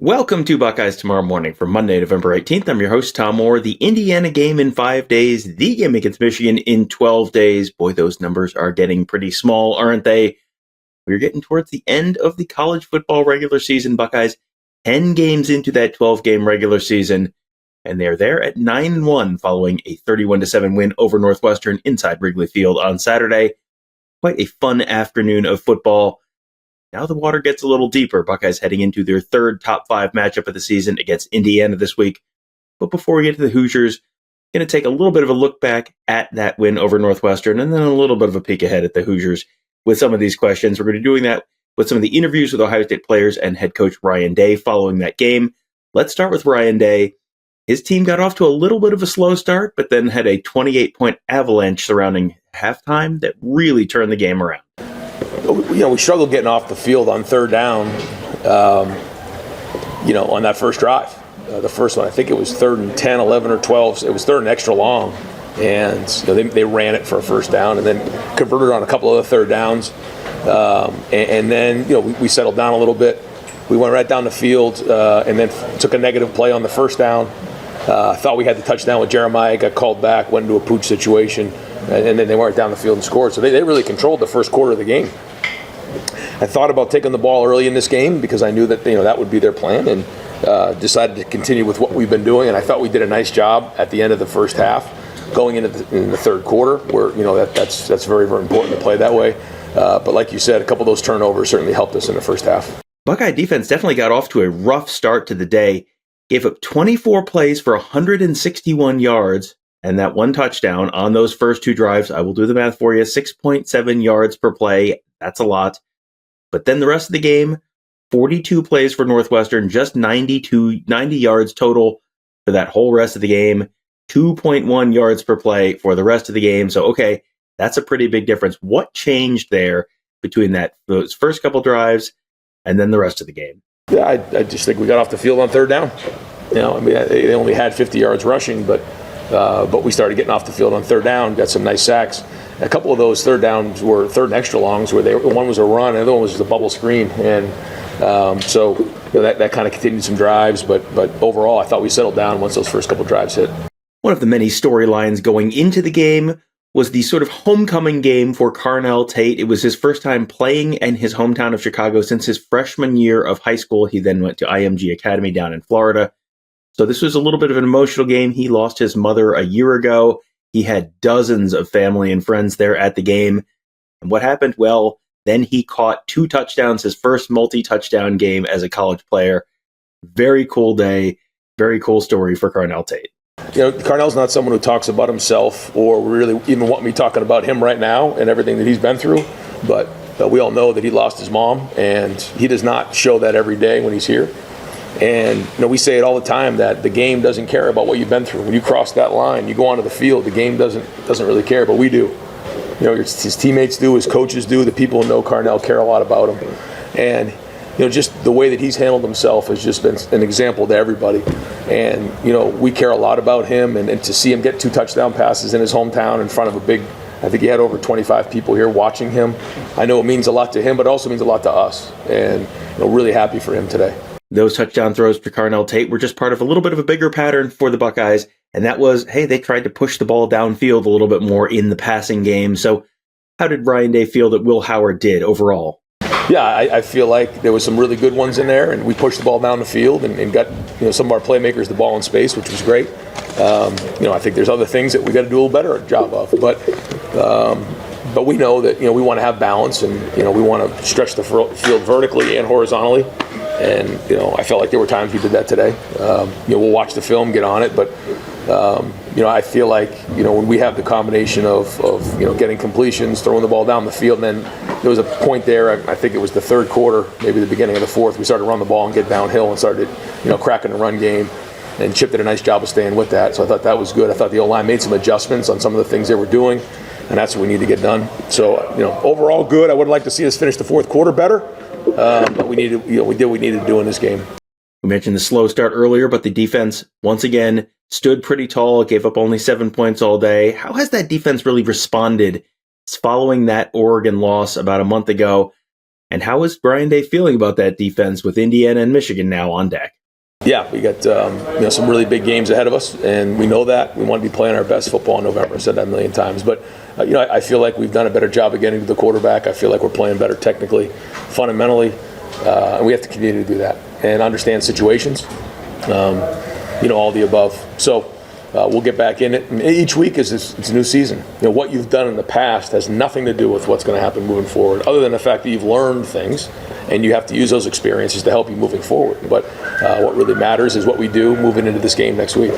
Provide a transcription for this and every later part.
Welcome to Buckeyes Tomorrow Morning for Monday, November 18th. I'm your host, Tom Orr. The Indiana game in 5 days, the game against Michigan in 12 days. Boy, those numbers are getting pretty small, aren't they? We're getting towards the end of the college football regular season. Buckeyes 10 games into that 12-game regular season, and they're there at 9-1 following a 31-7 win over Northwestern inside Wrigley Field on Saturday. Quite a fun afternoon of football. Now the water gets a little deeper. Buckeyes heading into their third top 5 matchup of the season against Indiana this week. But before we get to the Hoosiers, going to take a little bit of a look back at that win over Northwestern and then a little bit of a peek ahead at the Hoosiers with some of these questions. We're going to be doing that with some of the interviews with Ohio State players and head coach Ryan Day following that game. Let's start with Ryan Day. His team got off to a little bit of a slow start, but then had a 28-point avalanche surrounding halftime that really turned the game around. We struggled getting off the field on third down, on that first drive. The first one, I think it was 3rd and 10, 11, or 12. It was 3rd and extra long. And they ran it for a first down and then converted on a couple of the third downs. And then, we settled down a little bit. We went right down the field and then took a negative play on the first down. Thought we had the touchdown with Jeremiah, got called back, went into a pooch situation, and then they went down the field and scored. So they really controlled the first quarter of the game. I thought about taking the ball early in this game because I knew that that would be their plan, and decided to continue with what we've been doing. And I thought we did a nice job at the end of the first half, going into the third quarter, where that's very, very important to play that way. But like you said, a couple of those turnovers certainly helped us in the first half. Buckeye defense definitely got off to a rough start to the day. Gave up 24 plays for 161 yards and that one touchdown on those first 2 drives. I will do the math for you. 6.7 yards per play. That's a lot. But then the rest of the game, 42 plays for Northwestern, just 90 yards total for that whole rest of the game. 2.1 yards per play for the rest of the game. So, okay, that's a pretty big difference. What changed there between those first couple drives and then the rest of the game? Yeah, I just think we got off the field on third down. They only had 50 yards rushing, but we started getting off the field on third down, got some nice sacks. A couple of those third downs were 3rd and extra longs, where one was a run and the other one was just a bubble screen. And that kind of continued some drives, but overall I thought we settled down once those first couple drives hit. One of the many storylines going into the game was the sort of homecoming game for Carnell Tate. It was his first time playing in his hometown of Chicago since his freshman year of high school. He then went to IMG Academy down in Florida. So this was a little bit of an emotional game. He lost his mother a year ago. He had dozens of family and friends there at the game. And what happened? Well, then he caught 2 touchdowns, his first multi-touchdown game as a college player. Very cool day. Very cool story for Carnell Tate. Carnell's not someone who talks about himself or really even want me talking about him right now and everything that he's been through. But we all know that he lost his mom, and he does not show that every day when he's here. And we say it all the time that the game doesn't care about what you've been through. When you cross that line, you go onto the field, the game doesn't really care, but we do. His teammates do, his coaches do, the people who know Carnell care a lot about him. And just the way that he's handled himself has just been an example to everybody. And we care a lot about him, and to see him get 2 touchdown passes in his hometown in front of I think he had over 25 people here watching him. I know it means a lot to him, but it also means a lot to us. And really happy for him today. Those touchdown throws for Carnell Tate were just part of a little bit of a bigger pattern for the Buckeyes, and that was, hey, they tried to push the ball downfield a little bit more in the passing game. So how did Ryan Day feel that Will Howard did overall? Yeah, I feel like there was some really good ones in there, and we pushed the ball down the field and got some of our playmakers the ball in space, which was great. I think there's other things that we got to do a little better job of, but we know that we want to have balance, and we want to stretch the field vertically and horizontally. And I felt like there were times we did that today. We'll watch the film, get on it, but I feel like when we have the combination of getting completions, throwing the ball down the field, and then there was a point there. I think it was the third quarter, maybe the beginning of the fourth. We started to run the ball and get downhill and started cracking the run game. And Chip did a nice job of staying with that. So I thought that was good. I thought the O-line made some adjustments on some of the things they were doing, and that's what we need to get done. So overall good. I would like to see us finish the fourth quarter better. But we did what we needed to do in this game. We mentioned the slow start earlier, but the defense, once again, stood pretty tall, gave up only 7 points all day. How has that defense really responded following that Oregon loss about a month ago? And how is Brian Day feeling about that defense with Indiana and Michigan now on deck? Yeah, we got some really big games ahead of us, and we know that. We want to be playing our best football in November. I've said that a million times. But, I feel like we've done a better job of getting to the quarterback. I feel like we're playing better technically, fundamentally, and we have to continue to do that and understand situations, all the above. So we'll get back in it. And each week it's a new season. What you've done in the past has nothing to do with what's going to happen moving forward, other than the fact that you've learned things, and you have to use those experiences to help you moving forward. But what really matters is what we do moving into this game next week.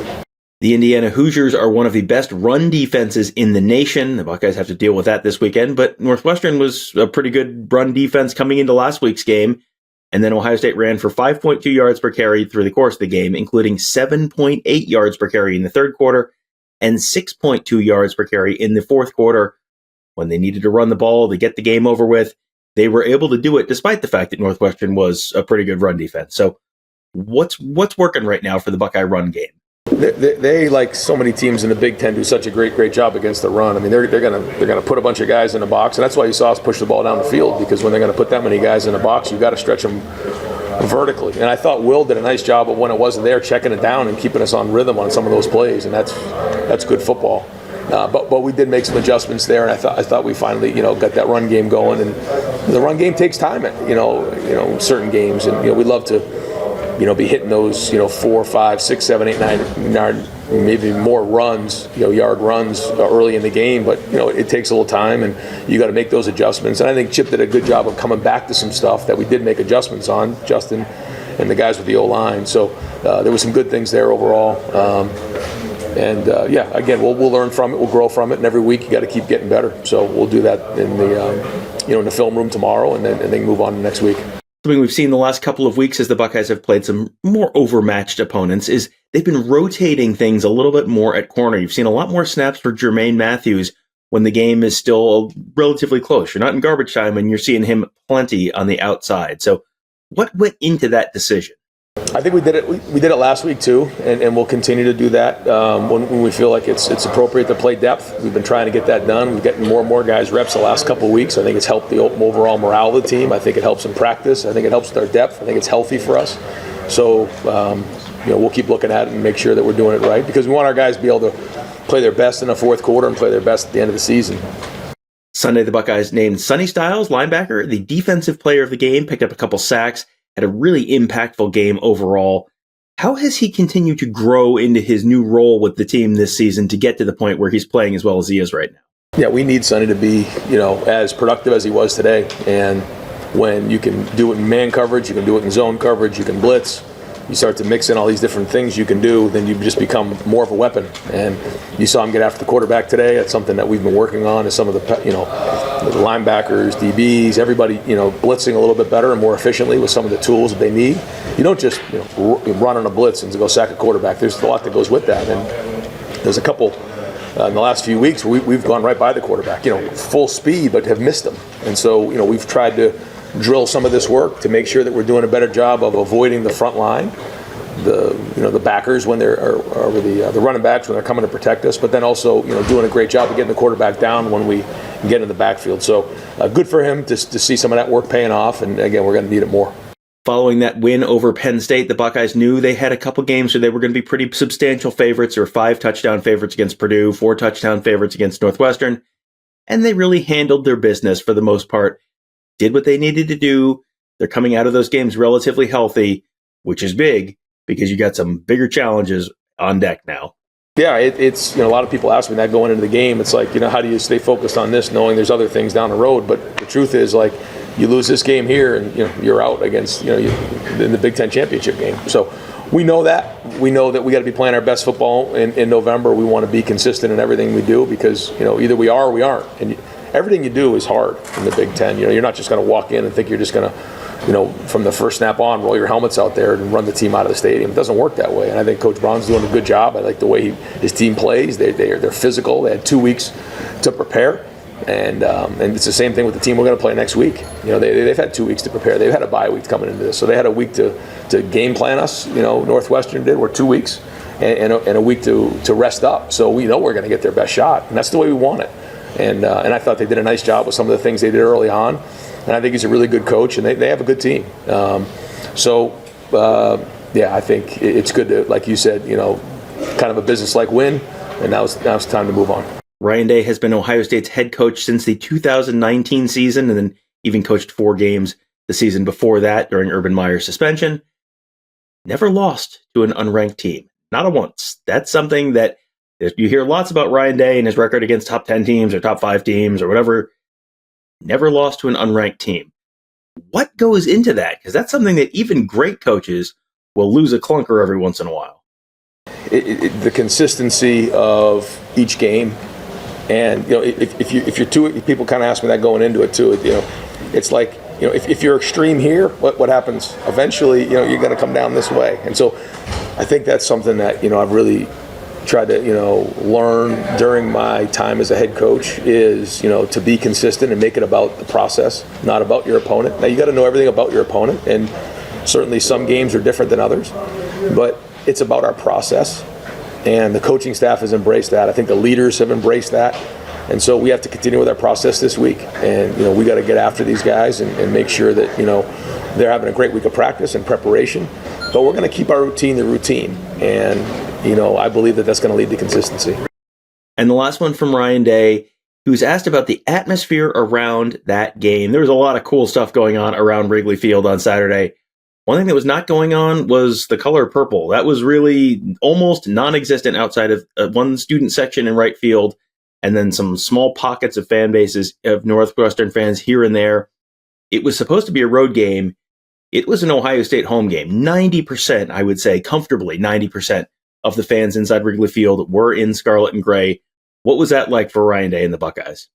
The Indiana Hoosiers are one of the best run defenses in the nation. The Buckeyes have to deal with that this weekend, but Northwestern was a pretty good run defense coming into last week's game. And then Ohio State ran for 5.2 yards per carry through the course of the game, including 7.8 yards per carry in the third quarter and 6.2 yards per carry in the fourth quarter. When they needed to run the ball to get the game over with, they were able to do it despite the fact that Northwestern was a pretty good run defense. So what's working right now for the Buckeye run game? They like so many teams in the Big Ten, do such a great job against the run. I mean, they're gonna put a bunch of guys in the box, and that's why you saw us push the ball down the field, because when they're gonna put that many guys in the box, you got to stretch them vertically. And I thought Will did a nice job of, when it wasn't there, checking it down and keeping us on rhythm on some of those plays, and that's good football. But we did make some adjustments there, and I thought we finally got that run game going. And the run game takes time at certain games, and we love to be hitting those 4, 5, 6, 7, 8, 9 yard, maybe more runs, yard runs early in the game. But it takes a little time, and you got to make those adjustments. And I think Chip did a good job of coming back to some stuff that we did make adjustments on, Justin and the guys with the O-line. So there were some good things there overall. Again, we'll learn from it, we'll grow from it, and every week you got to keep getting better. So we'll do that in the in the film room tomorrow, and then move on to next week. Something we've seen the last couple of weeks as the Buckeyes have played some more overmatched opponents is they've been rotating things a little bit more at corner. You've seen a lot more snaps for Jermaine Matthews when the game is still relatively close. You're not in garbage time, and you're seeing him plenty on the outside. So what went into that decision? I think we did it. We did it last week too, and we'll continue to do that when we feel like it's appropriate to play depth. We've been trying to get that done. We're getting more and more guys reps the last couple of weeks. I think it's helped the overall morale of the team. I think it helps in practice. I think it helps with our depth. I think it's healthy for us. So we'll keep looking at it and make sure that we're doing it right, because we want our guys to be able to play their best in the fourth quarter and play their best at the end of the season. Sunday, the Buckeyes named Sonny Styles, linebacker, the defensive player of the game, picked up a couple sacks, had a really impactful game overall. How has he continued to grow into his new role with the team this season to get to the point where he's playing as well as he is right now? Yeah, we need Sonny to be, as productive as he was today. And when you can do it in man coverage, you can do it in zone coverage, you can blitz, you start to mix in all these different things you can do, then you just become more of a weapon. And you saw him get after the quarterback today. That's something that we've been working on, is some of the, the linebackers, DBs, everybody, blitzing a little bit better and more efficiently with some of the tools that they need. You don't just, run on a blitz and go sack a quarterback. There's a lot that goes with that. And there's a couple in the last few weeks where we've gone right by the quarterback, full speed, but have missed them. And so, we've tried to drill some of this work to make sure that we're doing a better job of avoiding the front line, the backers when they're or the running backs when they're coming to protect us, but then also doing a great job of getting the quarterback down when we get in the backfield. So good for him to see some of that work paying off, and again, we're going to need it more. Following that win over Penn State, the Buckeyes knew they had a couple games where they were going to be pretty substantial favorites, or 5 touchdown favorites against Purdue, 4 touchdown favorites against Northwestern, and they really handled their business for the most part. Did what they needed to do. They're coming out of those games relatively healthy, which is big because you got some bigger challenges on deck now. Yeah, it's a lot of people ask me that going into the game. It's like, how do you stay focused on this, knowing there's other things down the road? But the truth is, like, you lose this game here, and you're out against in the Big Ten championship game. So we know that. We know that we got to be playing our best football in November. We want to be consistent in everything we do, because either we are or we aren't. And everything you do is hard in the Big Ten. You're not just going to walk in and think you're just going to, from the first snap on, roll your helmets out there and run the team out of the stadium. It doesn't work that way. And I think Coach Brown's doing a good job. I like the way his team plays. They're physical. They had 2 weeks to prepare. And it's the same thing with the team we're going to play next week. They've had 2 weeks to prepare. They've had a bye week coming into this. So they had a week to game plan us. Northwestern did. We're 2 weeks and a week to rest up. So we know we're going to get their best shot. And that's the way we want it. And I thought they did a nice job with some of the things they did early on. and I think he's a really good coach, and they have a good team. I think it's good to, like you said, kind of a business-like win, and now it's time to move on. Ryan Day has been Ohio State's head coach since the 2019 season, and then even coached 4 games the season before that during Urban Meyer's suspension. Never lost to an unranked team. Not a once. That's something that you hear lots about Ryan Day and his record against top 10 teams or top 5 teams or whatever. Never lost to an unranked team. What goes into that? Because that's something that even great coaches will lose a clunker every once in a while. The consistency of each game, and if you're too, people kind of ask me that going into it too. It's like, if you're extreme here, what happens? Eventually, you're going to come down this way. And so, I think that's something that I've really tried to learn during my time as a head coach is to be consistent and make it about the process, not about your opponent. Now you got to know everything about your opponent, and certainly some games are different than others, but it's about our process, and the coaching staff has embraced that. I think the leaders have embraced that, and so we have to continue with our process this week, and we got to get after these guys and make sure that they're having a great week of practice and preparation, but we're going to keep our routine the routine, and I believe that that's going to lead to consistency. And the last one from Ryan Day, who's asked about the atmosphere around that game. There was a lot of cool stuff going on around Wrigley Field on Saturday. One thing that was not going on was the color purple. That was really almost non-existent outside of one student section in right field, and then some small pockets of fan bases of Northwestern fans here and there. It was supposed to be a road game. It was an Ohio State home game. 90%, I would say, comfortably 90% of the fans inside Wrigley Field were in scarlet and gray. What was that like for Ryan Day and the Buckeyes?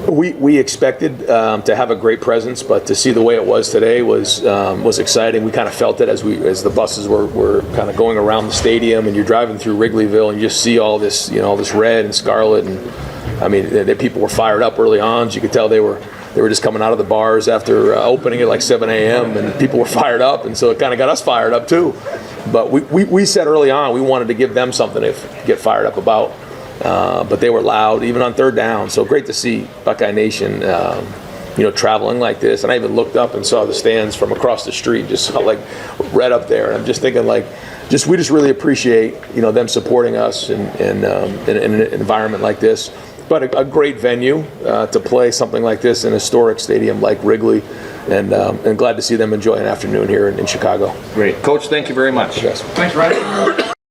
We expected to have a great presence, but to see the way it was today was exciting. We kind of felt it as the buses were kind of going around the stadium, and you're driving through Wrigleyville, and you just see all this this red and scarlet, and I mean the people were fired up early on. So you could tell they were just coming out of the bars after opening at like 7 a.m. and people were fired up, and so it kind of got us fired up too. But we said early on we wanted to give them something to get fired up about. But they were loud, even on third down. So great to see BuckeyeNation, traveling like this. And I even looked up and saw the stands from across the street, just saw like red up there. And I'm just thinking we just really appreciate, them supporting us in an environment like this. But a great venue to play something like this in a historic stadium like Wrigley. And glad to see them enjoy an afternoon here in Chicago. Great. Coach, thank you very much. Yes. Thanks, Ryan.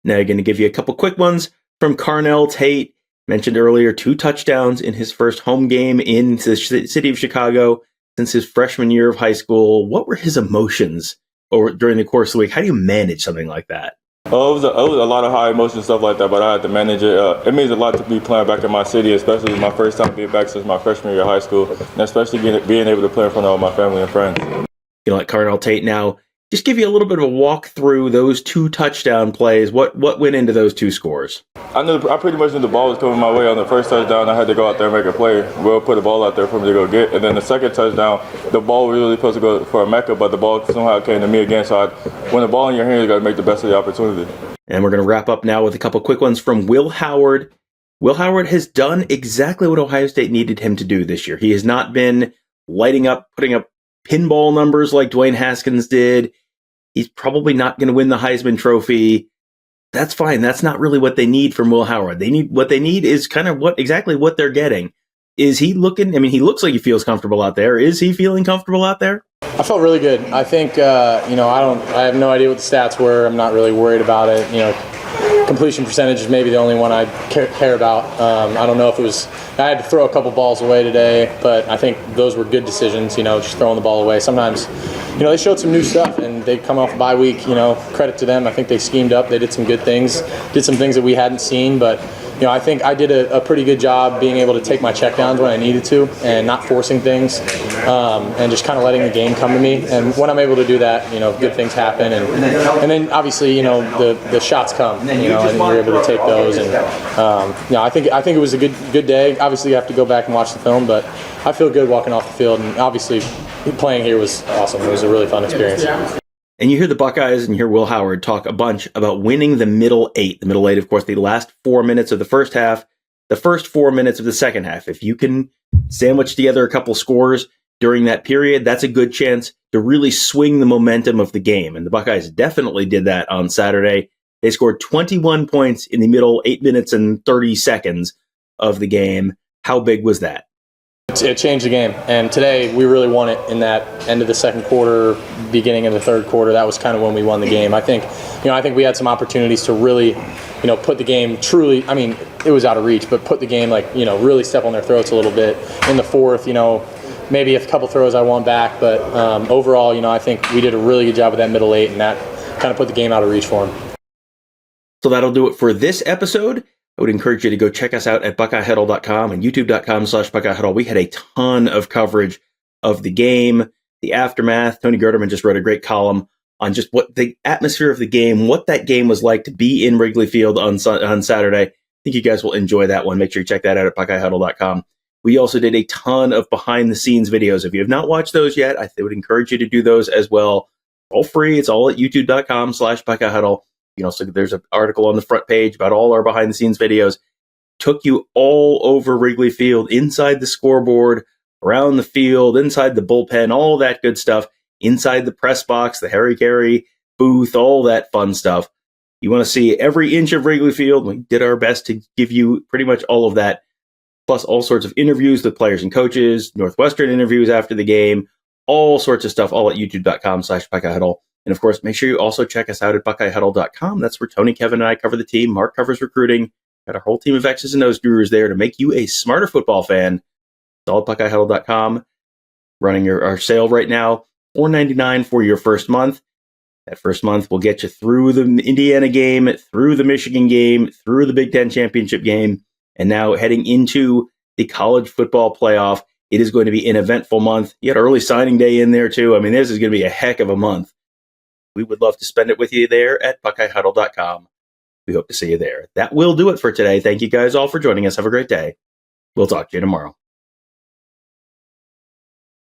Now I'm going to give you a couple quick ones. From Carnell Tate, mentioned earlier, 2 touchdowns in his first home game in the city of Chicago since his freshman year of high school. What were his emotions during the course of the week? How do you manage something like that? It was a lot of high emotion stuff like that, but I had to manage it. It means a lot to be playing back in my city, especially my first time being back since my freshman year of high school, and especially being able to play in front of all my family and friends. You know, like Carnell Tate now, just give you a little bit of a walk through those 2 touchdown plays. What went into those 2 scores? I pretty much knew the ball was coming my way on the first touchdown. I had to go out there and make a play. Will put the ball out there for me to go get. And then the second touchdown, the ball was really supposed to go for a Mecca, but the ball somehow came to me again. So when the ball in your hand, you got to make the best of the opportunity. And we're going to wrap up now with a couple quick ones from Will Howard. Will Howard has done exactly what Ohio State needed him to do this year. He has not been putting up pinball numbers like Dwayne Haskins did. He's probably not going to win the Heisman Trophy. That's fine. That's not really what they need from Will Howard. What they need is kind of exactly what they're getting. Is he looking? I mean, he looks like he feels comfortable out there. Is he feeling comfortable out there? I felt really good. I think I have no idea what the stats were. I'm not really worried about it. Completion percentage is maybe the only one I care about. I don't know if it was. I had to throw a couple balls away today, but I think those were good decisions. Just throwing the ball away. Sometimes, they showed some new stuff, and they come off a bye week. Credit to them. I think they schemed up. They did some good things. Did some things that we hadn't seen, but. I think I did a pretty good job being able to take my checkdowns when I needed to and not forcing things and just kind of letting the game come to me. And when I'm able to do that, good things happen. And then obviously, the shots come, and you're able to take those. And I think it was a good day. Obviously, you have to go back and watch the film, but I feel good walking off the field. And obviously, playing here was awesome. It was a really fun experience. And you hear the Buckeyes and you hear Will Howard talk a bunch about winning the middle 8. The middle 8, of course, the last 4 minutes of the first half, the first 4 minutes of the second half. If you can sandwich together a couple scores, during that period, that's a good chance to really swing the momentum of the game. And the Buckeyes definitely did that on Saturday. They scored 21 points in the middle 8 minutes and 30 seconds of the game. How big was that? It changed the game, and today we really won it in that end of the second quarter, beginning of the third quarter. That was kind of when we won the game. I think we had some opportunities to really, put the game truly. I mean, it was out of reach, but put the game really step on their throats a little bit in the fourth. Maybe a couple throws I won back, but overall, I think we did a really good job with that middle 8, and that kind of put the game out of reach for them. So that'll do it for this episode. I would encourage you to go check us out at BuckeyeHuddle.com and YouTube.com/BuckeyeHuddle. We had a ton of coverage of the game, the aftermath. Tony Gerderman just wrote a great column on just what the atmosphere of the game, what that game was like to be in Wrigley Field on Saturday. I think you guys will enjoy that one. Make sure you check that out at BuckeyeHuddle.com. We also did a ton of behind-the-scenes videos. If you have not watched those yet, I would encourage you to do those as well. All free. It's all at YouTube.com/BuckeyeHuddle. So there's an article on the front page about all our behind-the-scenes videos. Took you all over Wrigley Field, inside the scoreboard, around the field, inside the bullpen, all that good stuff, inside the press box, the Harry Carey booth, all that fun stuff. You want to see every inch of Wrigley Field? We did our best to give you pretty much all of that, plus all sorts of interviews with players and coaches, Northwestern interviews after the game, all sorts of stuff, all at youtube.com/BuckeyeHuddle. And of course, make sure you also check us out at BuckeyeHuddle.com. That's where Tony, Kevin, and I cover the team. Mark covers recruiting. Got our whole team of X's and O's gurus there to make you a smarter football fan. It's all at BuckeyeHuddle.com. Running our sale right now, $4.99 for your first month. That first month will get you through the Indiana game, through the Michigan game, through the Big Ten championship game, and now heading into the college football playoff. It is going to be an eventful month. You had early signing day in there, too. I mean, this is going to be a heck of a month. We would love to spend it with you there at BuckeyeHuddle.com. We hope to see you there. That will do it for today. Thank you guys all for joining us. Have a great day. We'll talk to you tomorrow.